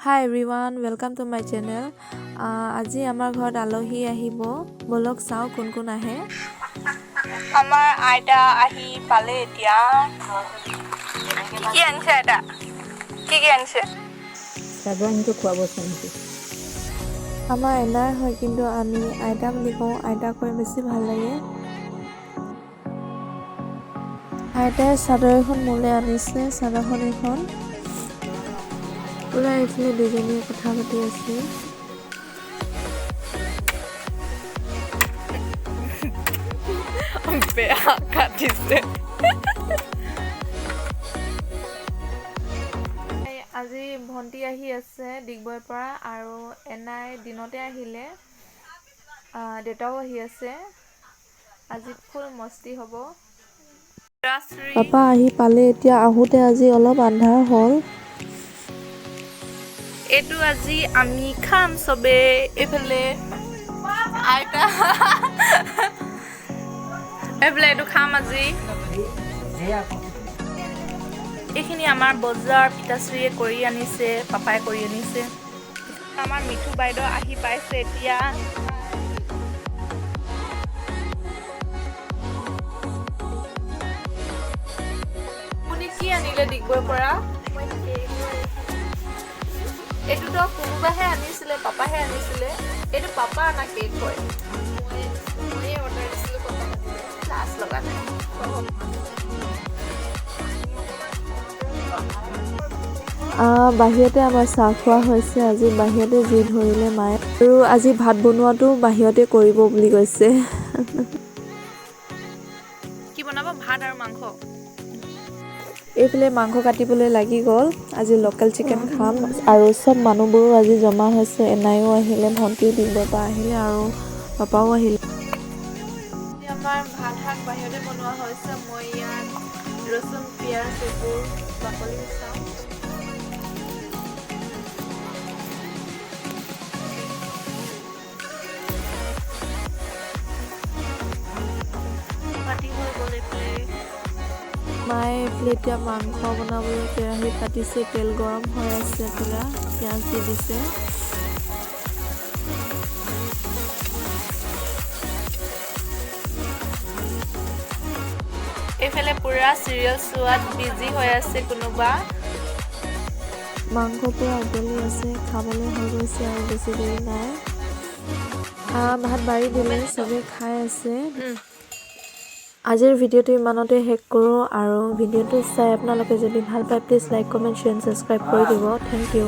Hi everyone, welcome to my channel. আজি আমাৰ ঘৰত আলহী আহিব বলক চাও কোন কোন আহে আমাৰ আইতা আহি পালে এতিয়া কি আনছে আইতা কি আনছে সাগৰটো খোৱাব চাইছো আমাৰ এনাৰ হয় কিন্তু আমি আইতা বুলি কওঁ আইতা কৈ বেছি ভাল লাগে আইতাই চাদৰ এখন মোলে আনিছে চাদৰখন এখন পুৰা এইফালে দুজনীয়ে কথা পাতি আছে বেয়া কাটিছে আজি ভন্টি আহি আছে ডিগবৈৰ পৰা আৰু এনাই দিনতে আহিলে দেউতাও আহি আছে আজি ফুল মস্তি হ'ব পাপা আহি পালে এতিয়া আহোতে আজি অলপ আন্ধাৰ হ'ল এইটো আজি আমি খাম সবে এফালে আইতা এফালে এইটো খাম আজি এইখিনি আমাৰ বজাৰ পিতাশ্ৰীয়ে কৰি আনিছে পাপাই কৰি আনিছে আমাৰ মিঠু বাইদেউ আহি পাইছে এতিয়া আপুনি কি আনিলে ডিগবৈৰ পৰা এইটোতো কোনোবাহে আনিছিলে পাপাহে আনিছিলে এইটো পাপা আনা কেক হয় মই অৰ্ডাৰ দিছিলোঁ পাপা ক্লাছ লগা নাই বাহিৰতে আমাৰ চাহ খোৱা হৈছে আজি বাহিৰতে জুই ধৰিলে মায়ে আৰু আজি ভাত বনোৱাটো বাহিৰতে কৰিব বুলি কৈছে কি বনাব ভাত আৰু মাংস এইফালে মাংস কাটিবলৈ লাগি গ'ল আজি লোকেল চিকেন খাম আৰু চব মানুহবোৰো আজি জমা হৈছে এনাইও আহিলে ভণ্টিও ডিগবৈৰ পৰা আহিলে আৰু পাপাও আহিলে আমাৰ ভাত শাক বাহিৰতে বনোৱা হৈছে মই ইয়াত ৰচুন পিঁয়াজ এইবোৰ বাকলি গুচাওঁ কাটি হৈ গ'ল এইফালে মায়ে এইফালে এতিয়া মাংস বনাবলৈ কেৰাহীত পাতিছে তেল গৰম হৈ আছে পুৰা পিঁয়াজ দি দিছে এইফালে পুৰা চিৰিয়েল চোৱাত বিজি হৈ আছে কোনোবা মাংস পুৰা উতলি আছে খাবলৈ হৈ গৈছে আৰু বেছি দেৰি নাই ভাত বাঢ়ি দিলে চবে খাই আছে আজিৰ ভিডিঅ'টো ইমানতে শেষ কৰোঁ আৰু ভিডিঅ'টো চাই আপোনালোকে যদি ভাল পায় please like comment share subscribe কৰি দিব থেংক ইউ